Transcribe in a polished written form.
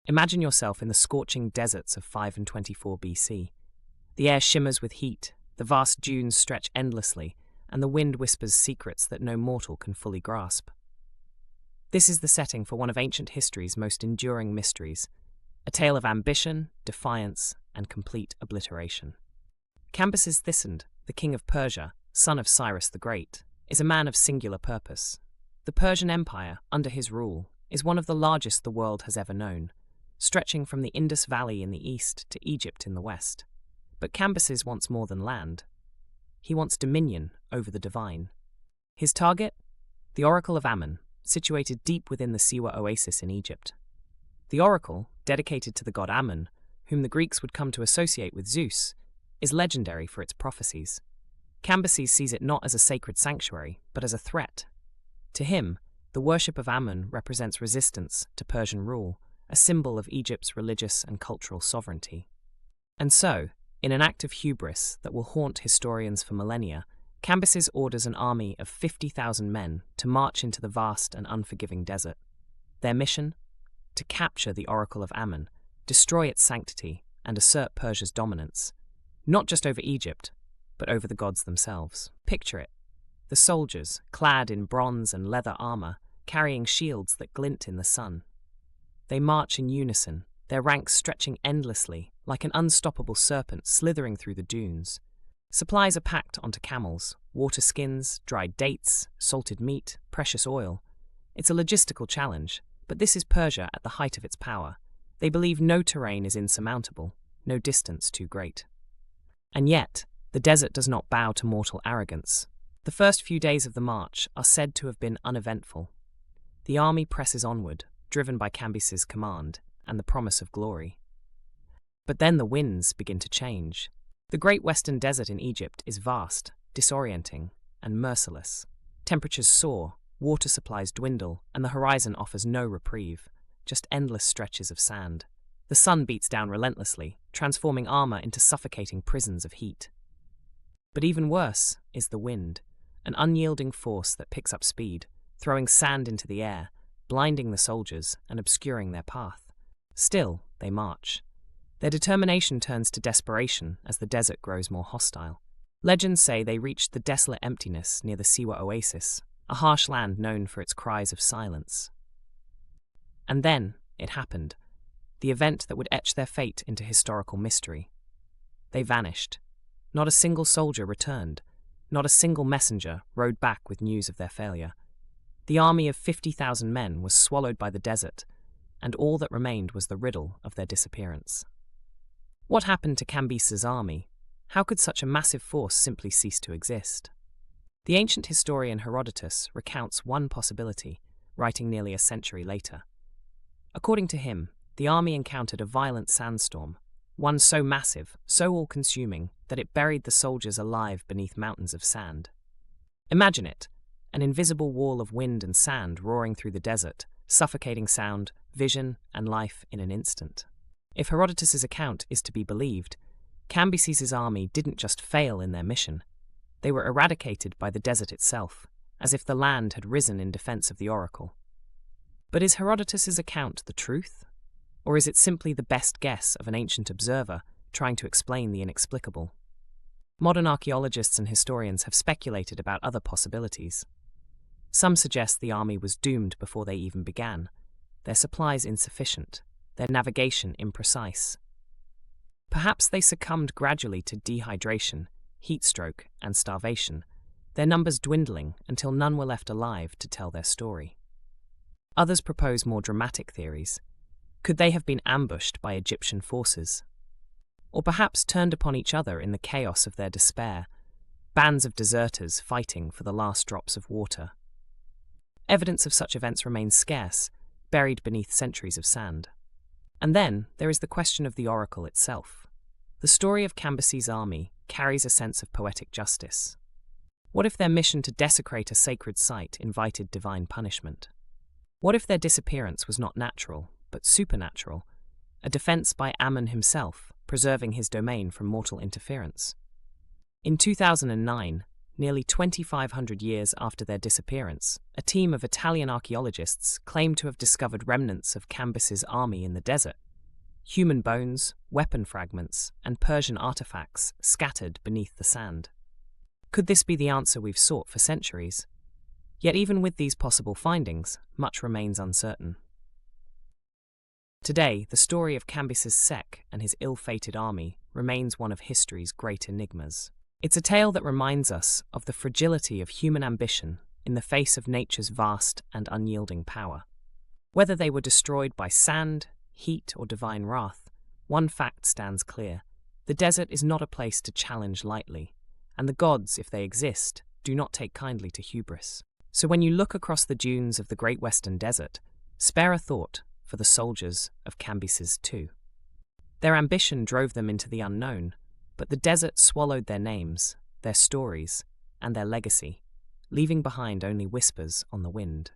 Imagine yourself in the scorching deserts of 524 BC. The air shimmers with heat, the vast dunes stretch endlessly, and the wind whispers secrets that no mortal can fully grasp. This is the setting for one of ancient history's most enduring mysteries, a tale of ambition, defiance, and complete obliteration. Cambyses II, the King of Persia, son of Cyrus the Great, is a man of singular purpose. The Persian Empire, under his rule, is one of the largest the world has ever known, stretching from the Indus Valley in the east to Egypt in the west. But Cambyses wants more than land. He wants dominion over the divine. His target? The Oracle of Ammon, situated deep within the Siwa Oasis in Egypt. The oracle, dedicated to the god Amun, whom the Greeks would come to associate with Zeus, is legendary for its prophecies. Cambyses sees it not as a sacred sanctuary, but as a threat. To him, the worship of Amun represents resistance to Persian rule, a symbol of Egypt's religious and cultural sovereignty. And so, in an act of hubris that will haunt historians for millennia, Cambyses orders an army of 50,000 men to march into the vast and unforgiving desert. Their mission? To capture the Oracle of Ammon, destroy its sanctity, and assert Persia's dominance, not just over Egypt, but over the gods themselves. Picture it. The soldiers, clad in bronze and leather armor, carrying shields that glint in the sun. They march in unison, their ranks stretching endlessly, like an unstoppable serpent slithering through the dunes. Supplies are packed onto camels, water skins, dried dates, salted meat, precious oil. It's a logistical challenge, but this is Persia at the height of its power. They believe no terrain is insurmountable, no distance too great. And yet, the desert does not bow to mortal arrogance. The first few days of the march are said to have been uneventful. The army presses onward, driven by Cambyses' command and the promise of glory. But then the winds begin to change. The Great Western Desert in Egypt is vast, disorienting, and merciless. Temperatures soar, water supplies dwindle, and the horizon offers no reprieve, just endless stretches of sand. The sun beats down relentlessly, transforming armor into suffocating prisons of heat. But even worse is the wind, an unyielding force that picks up speed, throwing sand into the air, blinding the soldiers and obscuring their path. Still, they march. Their determination turns to desperation as the desert grows more hostile. Legends say they reached the desolate emptiness near the Siwa Oasis, a harsh land known for its cries of silence. And then, it happened, the event that would etch their fate into historical mystery. They vanished. Not a single soldier returned. Not a single messenger rode back with news of their failure. The army of 50,000 men was swallowed by the desert, and all that remained was the riddle of their disappearance. What happened to Cambyses' army? How could such a massive force simply cease to exist? The ancient historian Herodotus recounts one possibility, writing nearly a century later. According to him, the army encountered a violent sandstorm, one so massive, so all-consuming, that it buried the soldiers alive beneath mountains of sand. Imagine it, an invisible wall of wind and sand roaring through the desert, suffocating sound, vision, and life in an instant. If Herodotus' account is to be believed, Cambyses' army didn't just fail in their mission. They were eradicated by the desert itself, as if the land had risen in defense of the oracle. But is Herodotus' account the truth? Or is it simply the best guess of an ancient observer trying to explain the inexplicable? Modern archaeologists and historians have speculated about other possibilities. Some suggest the army was doomed before they even began, their supplies insufficient, their navigation imprecise. Perhaps they succumbed gradually to dehydration, heatstroke, and starvation, their numbers dwindling until none were left alive to tell their story. Others propose more dramatic theories. Could they have been ambushed by Egyptian forces? Or perhaps turned upon each other in the chaos of their despair, bands of deserters fighting for the last drops of water? Evidence of such events remains scarce, buried beneath centuries of sand. And then there is the question of the oracle itself. The story of Cambyses' army carries a sense of poetic justice. What if their mission to desecrate a sacred site invited divine punishment? What if their disappearance was not natural, but supernatural, a defense by Amun himself, preserving his domain from mortal interference? In 2009, nearly 2,500 years after their disappearance, a team of Italian archaeologists claimed to have discovered remnants of Cambyses' army in the desert. Human bones, weapon fragments, and Persian artifacts scattered beneath the sand. Could this be the answer we've sought for centuries? Yet even with these possible findings, much remains uncertain. Today, the story of Cambyses II and his ill-fated army remains one of history's great enigmas. It's a tale that reminds us of the fragility of human ambition in the face of nature's vast and unyielding power. Whether they were destroyed by sand, heat, or divine wrath, one fact stands clear: the desert is not a place to challenge lightly, and the gods, if they exist, do not take kindly to hubris. So when you look across the dunes of the Great Western Desert, spare a thought for the soldiers of Cambyses II. Their ambition drove them into the unknown, but the desert swallowed their names, their stories, and their legacy, leaving behind only whispers on the wind.